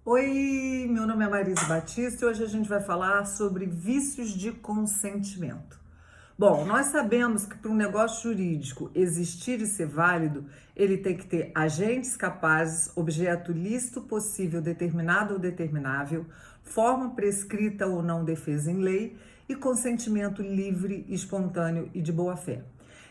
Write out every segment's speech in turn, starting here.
Oi, meu nome é Marise Batista e hoje a gente vai falar sobre vícios de consentimento. Bom, nós sabemos que para um negócio jurídico existir e ser válido, ele tem que ter agentes capazes, objeto lícito possível determinado ou determinável, forma prescrita ou não defesa em lei e consentimento livre, espontâneo e de boa-fé.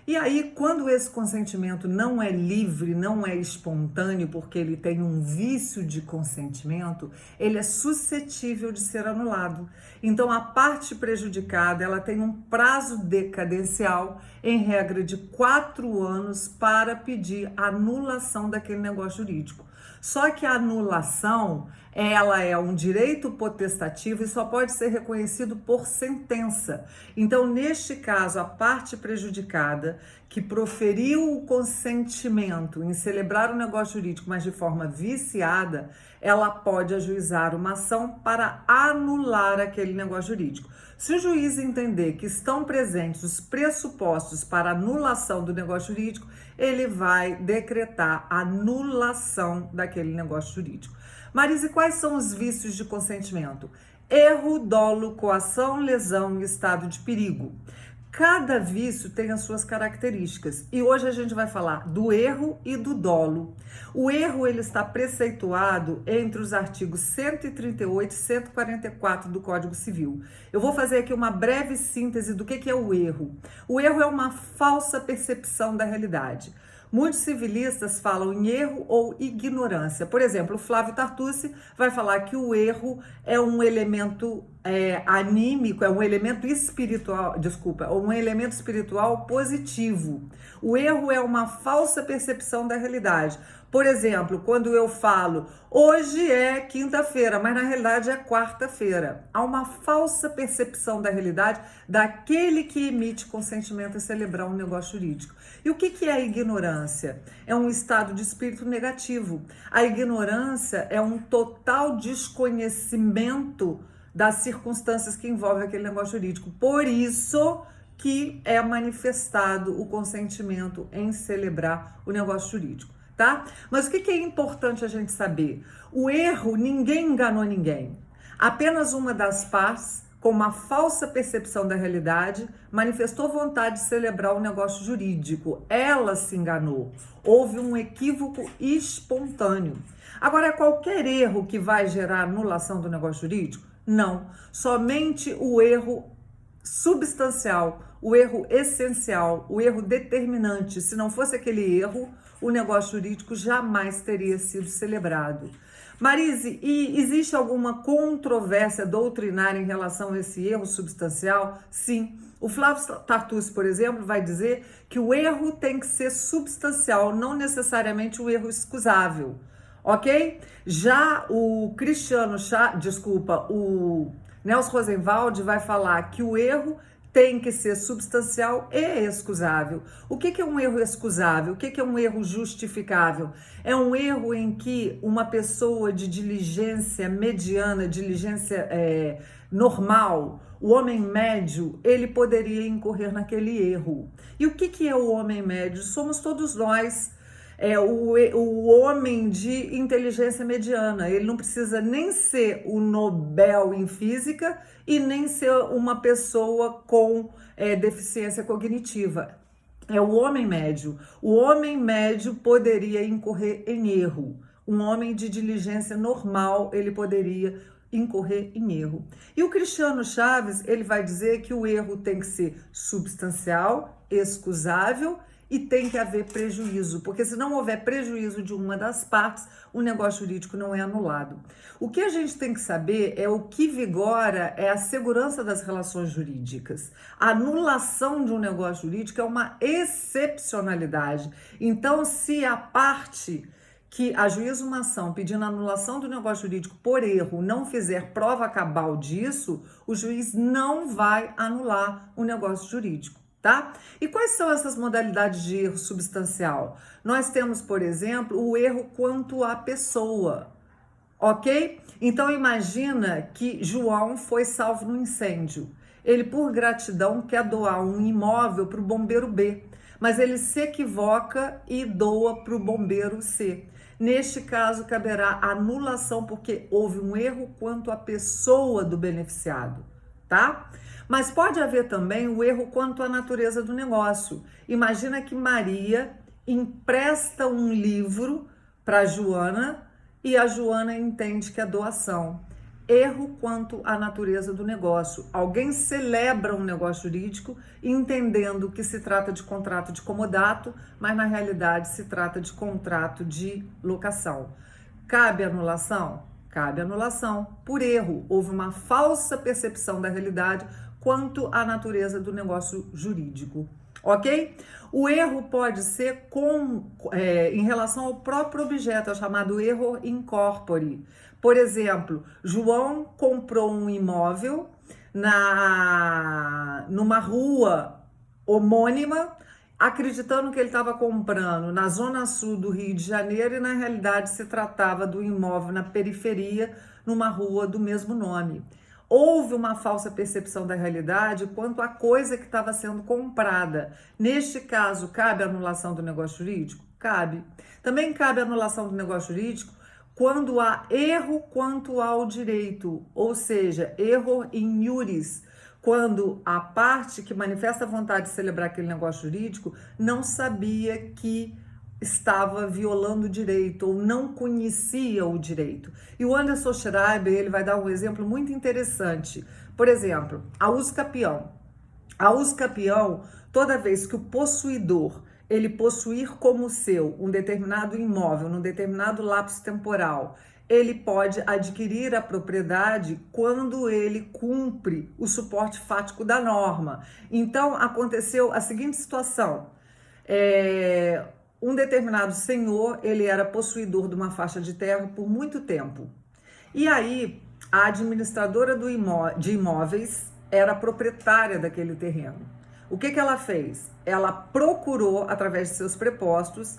E aí, quando esse consentimento não é livre, não é espontâneo, porque ele tem um vício de consentimento, ele é suscetível de ser anulado. Então, a parte prejudicada, ela tem um prazo decadencial, em regra de 4 anos, para pedir anulação daquele negócio jurídico. Só que a anulação, ela é um direito potestativo e só pode ser reconhecido por sentença. Então, neste caso, a parte prejudicada que proferiu o consentimento em celebrar o negócio jurídico, mas de forma viciada, ela pode ajuizar uma ação para anular aquele negócio jurídico. Se o juiz entender que estão presentes os pressupostos para anulação do negócio jurídico, ele vai decretar a anulação daquele negócio jurídico. Marise, quais são os vícios de consentimento? Erro, dolo, coação, lesão e estado de perigo. Cada vício tem as suas características e hoje a gente vai falar do erro e do dolo. O erro ele está preceituado entre os artigos 138 e 144 do Código Civil. Eu vou fazer aqui uma breve síntese do que é o erro. O erro é uma falsa percepção da realidade. Muitos civilistas falam em erro ou ignorância. Por exemplo, o Flávio Tartucci vai falar que o erro é um elemento anímico, é um elemento espiritual, um elemento espiritual positivo. O erro é uma falsa percepção da realidade. Por exemplo, quando eu falo, hoje é quinta-feira, mas na realidade é quarta-feira. Há uma falsa percepção da realidade daquele que emite consentimento em celebrar um negócio jurídico. E o que é a ignorância? É um estado de espírito negativo. A ignorância é um total desconhecimento das circunstâncias que envolvem aquele negócio jurídico. Por isso que é manifestado o consentimento em celebrar o negócio jurídico, tá? Mas o que é importante a gente saber? O erro, ninguém enganou ninguém. Apenas uma das partes, com uma falsa percepção da realidade, manifestou vontade de celebrar o negócio jurídico. Ela se enganou. Houve um equívoco espontâneo. Agora, qualquer erro que vai gerar anulação do negócio jurídico? Não. Somente o erro substancial, o erro essencial, o erro determinante. Se não fosse aquele erro, o negócio jurídico jamais teria sido celebrado. Marise, e existe alguma controvérsia doutrinária em relação a esse erro substancial? Sim. O Flávio Tartucci, por exemplo, vai dizer que o erro tem que ser substancial, não necessariamente o erro excusável, ok? Já o Nelson Rosenwald vai falar que o erro tem que ser substancial e excusável. O que é um erro excusável? O que é um erro justificável? É um erro em que uma pessoa de diligência mediana, diligência normal, o homem médio, ele poderia incorrer naquele erro. E o que é o homem médio? Somos todos nós. O homem de inteligência mediana, ele não precisa nem ser o Nobel em física e nem ser uma pessoa com deficiência cognitiva. É o homem médio. O homem médio poderia incorrer em erro. Um homem de diligência normal, ele poderia incorrer em erro. E o Cristiano Chaves, ele vai dizer que o erro tem que ser substancial, excusável e tem que haver prejuízo, porque se não houver prejuízo de uma das partes, o negócio jurídico não é anulado. O que a gente tem que saber é o que vigora é a segurança das relações jurídicas. A anulação de um negócio jurídico é uma excepcionalidade. Então, se a parte que ajuiza uma ação pedindo anulação do negócio jurídico por erro não fizer prova cabal disso, o juiz não vai anular o negócio jurídico. Tá? E quais são essas modalidades de erro substancial? Nós temos, por exemplo, o erro quanto à pessoa, ok? Então imagina que João foi salvo no incêndio. Ele, por gratidão, quer doar um imóvel para o bombeiro B, mas ele se equivoca e doa para o bombeiro C. Neste caso, caberá anulação porque houve um erro quanto à pessoa do beneficiado, tá? Mas pode haver também o erro quanto à natureza do negócio. Imagina que Maria empresta um livro para Joana e a Joana entende que é doação. Erro quanto à natureza do negócio. Alguém celebra um negócio jurídico entendendo que se trata de contrato de comodato, mas na realidade se trata de contrato de locação. Cabe anulação? Cabe anulação por erro. Houve uma falsa percepção da realidade quanto à natureza do negócio jurídico, ok? O erro pode ser em relação ao próprio objeto, é o chamado erro in corpore. Por exemplo, João comprou um imóvel numa rua homônima, acreditando que ele estava comprando na zona sul do Rio de Janeiro e na realidade se tratava do imóvel na periferia, numa rua do mesmo nome. Houve uma falsa percepção da realidade quanto à coisa que estava sendo comprada. Neste caso, cabe a anulação do negócio jurídico? Cabe. Também cabe a anulação do negócio jurídico quando há erro quanto ao direito, ou seja, erro in iuris, quando a parte que manifesta a vontade de celebrar aquele negócio jurídico não sabia que estava violando o direito ou não conhecia o direito. E o Anderson Schreiber, ele vai dar um exemplo muito interessante. Por exemplo, a uso capião. A uso capião, toda vez que o possuidor ele possuir como seu um determinado imóvel, num determinado lapso temporal, ele pode adquirir a propriedade quando ele cumpre o suporte fático da norma. Então, aconteceu a seguinte situação. Um determinado senhor, ele era possuidor de uma faixa de terra por muito tempo. E aí, a administradora de imóveis era proprietária daquele terreno. O que ela fez? Ela procurou, através de seus prepostos,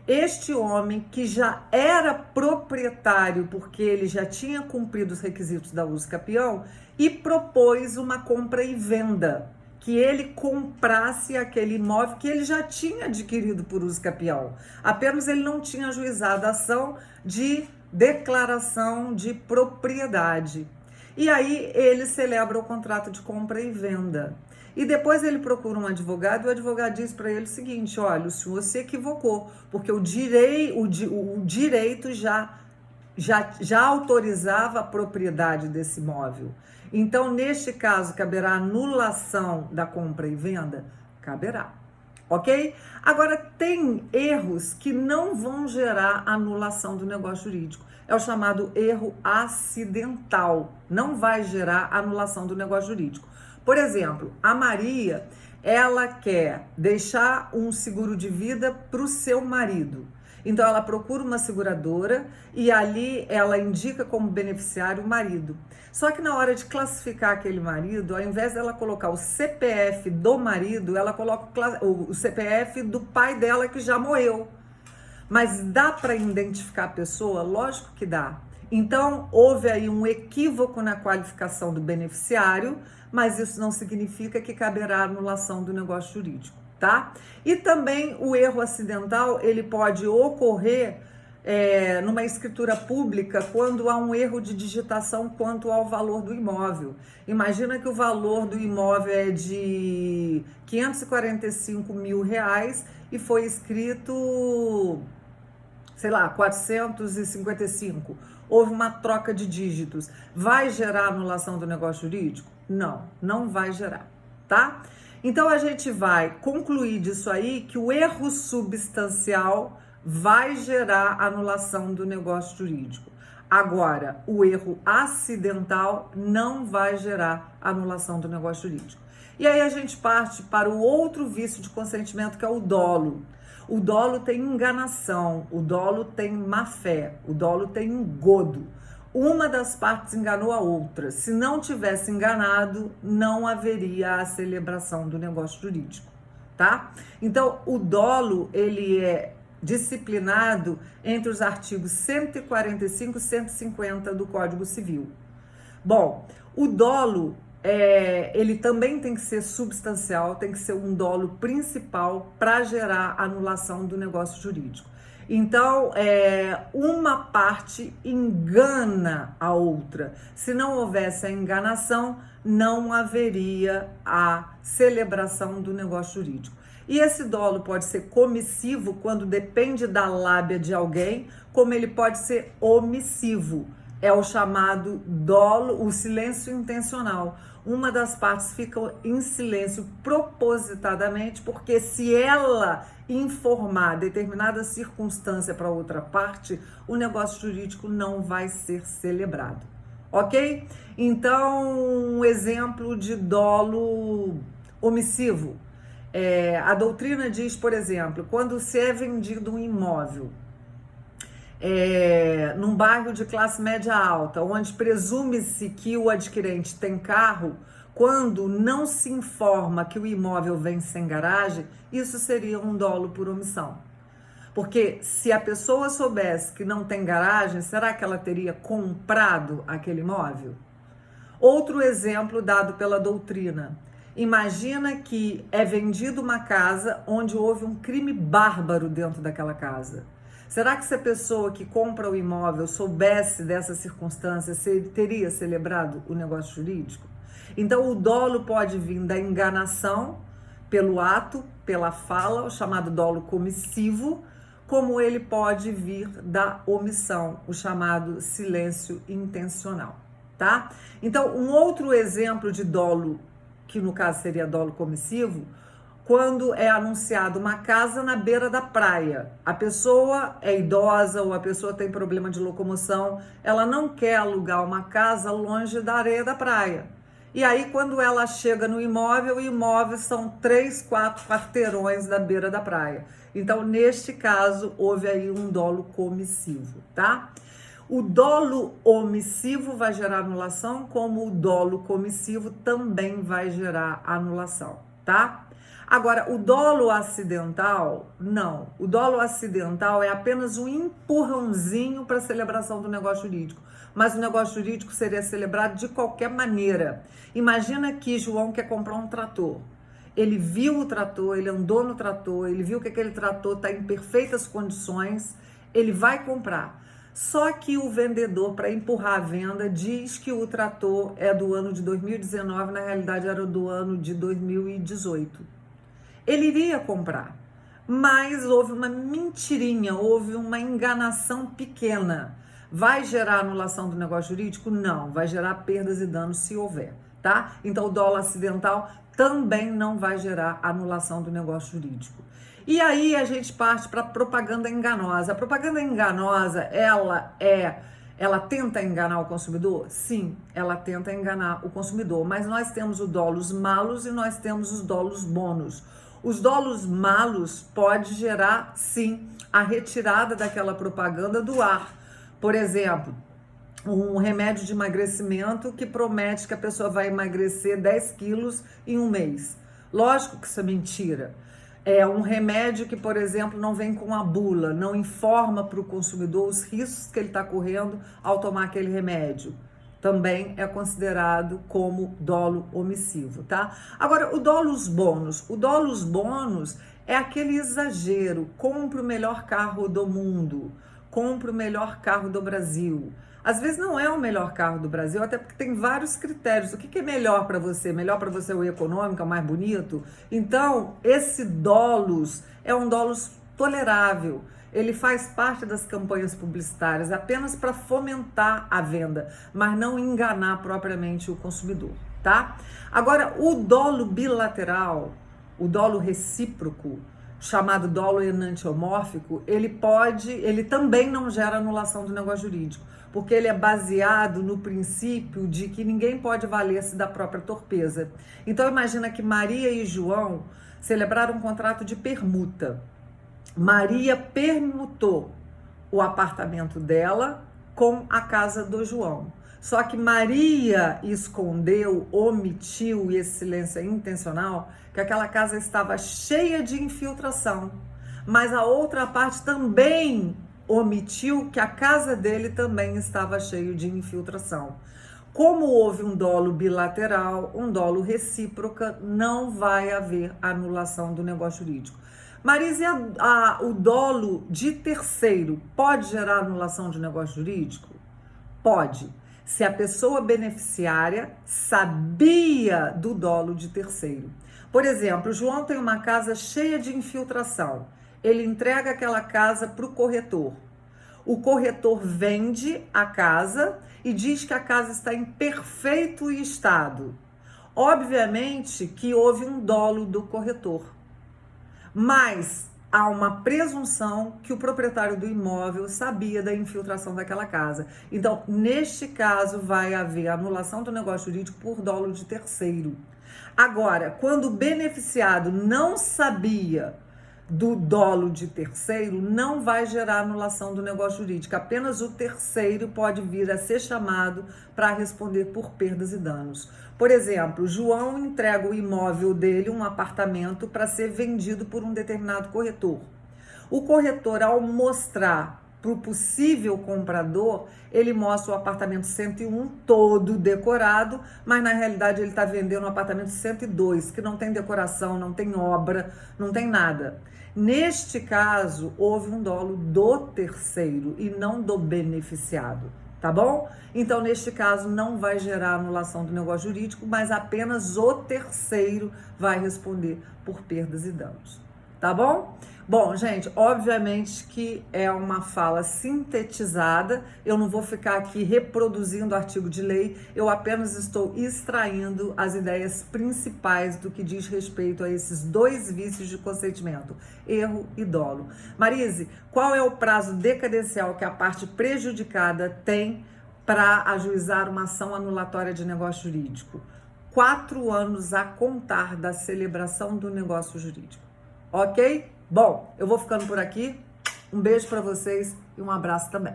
este homem que já era proprietário, porque ele já tinha cumprido os requisitos da uso capião, e propôs uma compra e venda, que ele comprasse aquele imóvel que ele já tinha adquirido por uso capião. Apenas ele não tinha ajuizado a ação de declaração de propriedade. E aí ele celebra o contrato de compra e venda. E depois ele procura um advogado e o advogado diz para ele o seguinte: olha, o senhor se equivocou, porque o direito já autorizava a propriedade desse imóvel. Então, neste caso, caberá anulação da compra e venda? Caberá, ok? Agora, tem erros que não vão gerar anulação do negócio jurídico. É o chamado erro acidental. Não vai gerar anulação do negócio jurídico. Por exemplo, a Maria, ela quer deixar um seguro de vida para o seu marido. Então, ela procura uma seguradora e ali ela indica como beneficiário o marido. Só que na hora de classificar aquele marido, ao invés dela colocar o CPF do marido, ela coloca o CPF do pai dela que já morreu. Mas dá para identificar a pessoa? Lógico que dá. Então, houve aí um equívoco na qualificação do beneficiário, mas isso não significa que caberá anulação do negócio jurídico, tá? E também o erro acidental, ele pode ocorrer numa escritura pública quando há um erro de digitação quanto ao valor do imóvel. Imagina que o valor do imóvel é de R$545 mil e foi escrito, sei lá, 455. Houve uma troca de dígitos. Vai gerar anulação do negócio jurídico? Não, não vai gerar, tá? Então, a gente vai concluir disso aí que o erro substancial vai gerar anulação do negócio jurídico. Agora, o erro acidental não vai gerar anulação do negócio jurídico. E aí a gente parte para o outro vício de consentimento, que é o dolo. O dolo tem enganação, o dolo tem má fé, o dolo tem engodo. Uma das partes enganou a outra. Se não tivesse enganado, não haveria a celebração do negócio jurídico, tá? Então, o dolo, ele é disciplinado entre os artigos 145 e 150 do Código Civil. Bom, o dolo, ele também tem que ser substancial, tem que ser um dolo principal para gerar anulação do negócio jurídico. Então, uma parte engana a outra. Se não houvesse a enganação, não haveria a celebração do negócio jurídico. E esse dolo pode ser comissivo quando depende da lábia de alguém, como ele pode ser omissivo. É o chamado dolo, o silêncio intencional. Uma das partes fica em silêncio propositadamente, porque se ela informar determinada circunstância para outra parte, o negócio jurídico não vai ser celebrado. Ok? Então, um exemplo de dolo omissivo. A doutrina diz, por exemplo, quando se é vendido um imóvel num bairro de classe média alta, onde presume-se que o adquirente tem carro, quando não se informa que o imóvel vem sem garagem, isso seria um dolo por omissão. Porque se a pessoa soubesse que não tem garagem, será que ela teria comprado aquele imóvel? Outro exemplo dado pela doutrina. Imagina que é vendida uma casa onde houve um crime bárbaro dentro daquela casa. Será que se a pessoa que compra o imóvel soubesse dessa circunstância, teria celebrado o negócio jurídico? Então, o dolo pode vir da enganação, pelo ato, pela fala, o chamado dolo comissivo, como ele pode vir da omissão, o chamado silêncio intencional, tá? Então, um outro exemplo de dolo, que no caso seria dolo comissivo, quando é anunciado uma casa na beira da praia. A pessoa é idosa ou a pessoa tem problema de locomoção, ela não quer alugar uma casa longe da areia da praia. E aí, quando ela chega no imóvel, o imóvel são 3, 4 quarteirões da beira da praia. Então, neste caso, houve aí um dolo comissivo, tá? O dolo omissivo vai gerar anulação, como o dolo comissivo também vai gerar anulação, tá? Agora, o dolo acidental, não. O dolo acidental é apenas um empurrãozinho para a celebração do negócio jurídico. Mas o negócio jurídico seria celebrado de qualquer maneira. Imagina que João quer comprar um trator. Ele viu o trator, ele andou no trator, ele viu que aquele trator está em perfeitas condições, ele vai comprar. Só que o vendedor, para empurrar a venda, diz que o trator é do ano de 2019, na realidade era do ano de 2018. Ele iria comprar, mas houve uma mentirinha, houve uma enganação pequena. Vai gerar anulação do negócio jurídico? Não, vai gerar perdas e danos se houver, tá? Então o dolo acidental também não vai gerar anulação do negócio jurídico. E aí a gente parte para a propaganda enganosa. A propaganda enganosa, ela tenta enganar o consumidor? Sim, ela tenta enganar o consumidor, mas nós temos os dolos malos e nós temos os dolos bônus. Os dolos malos pode gerar, sim, a retirada daquela propaganda do ar. Por exemplo, um remédio de emagrecimento que promete que a pessoa vai emagrecer 10 quilos em um mês. Lógico que isso é mentira. É um remédio que, por exemplo, não vem com a bula, não informa para o consumidor os riscos que ele está correndo ao tomar aquele remédio. Também é considerado como dolo omissivo, tá? Agora, o dolos bônus é aquele exagero, compre o melhor carro do mundo, compre o melhor carro do Brasil. Às vezes não é o melhor carro do Brasil, até porque tem vários critérios. O que é melhor para você? Melhor para você o econômico, é o mais bonito? Então, esse dolos é um dolos tolerável. Ele faz parte das campanhas publicitárias apenas para fomentar a venda, mas não enganar propriamente o consumidor, tá? Agora, o dolo bilateral, o dolo recíproco, chamado dolo enantiomórfico, ele também não gera anulação do negócio jurídico, porque ele é baseado no princípio de que ninguém pode valer-se da própria torpeza. Então, imagina que Maria e João celebraram um contrato de permuta. Maria permutou o apartamento dela com a casa do João. Só que Maria escondeu, omitiu, e esse silêncio é intencional, que aquela casa estava cheia de infiltração. Mas a outra parte também omitiu que a casa dele também estava cheia de infiltração. Como houve um dolo bilateral, um dolo recíproco, não vai haver anulação do negócio jurídico. Marisa, o dolo de terceiro pode gerar anulação de negócio jurídico? Pode. Se a pessoa beneficiária sabia do dolo de terceiro. Por exemplo, o João tem uma casa cheia de infiltração. Ele entrega aquela casa para o corretor. O corretor vende a casa e diz que a casa está em perfeito estado. Obviamente que houve um dolo do corretor, mas há uma presunção que o proprietário do imóvel sabia da infiltração daquela casa. Então, neste caso, vai haver anulação do negócio jurídico por dolo de terceiro. Agora, quando o beneficiado não sabia do dolo de terceiro, não vai gerar anulação do negócio jurídico. Apenas o terceiro pode vir a ser chamado para responder por perdas e danos. Por exemplo, João entrega o imóvel dele, um apartamento, para ser vendido por um determinado corretor. O corretor, ao mostrar para o possível comprador, ele mostra o apartamento 101 todo decorado, mas na realidade ele está vendendo o apartamento 102, que não tem decoração, não tem obra, não tem nada. Neste caso, houve um dolo do terceiro e não do beneficiado, tá bom? Então, neste caso, não vai gerar anulação do negócio jurídico, mas apenas o terceiro vai responder por perdas e danos, tá bom? Bom, gente, obviamente que é uma fala sintetizada, eu não vou ficar aqui reproduzindo o artigo de lei, eu apenas estou extraindo as ideias principais do que diz respeito a esses dois vícios de consentimento, erro e dolo. Marise, qual é o prazo decadencial que a parte prejudicada tem para ajuizar uma ação anulatória de negócio jurídico? 4 anos a contar da celebração do negócio jurídico, ok? Bom, eu vou ficando por aqui. Um beijo para vocês e um abraço também.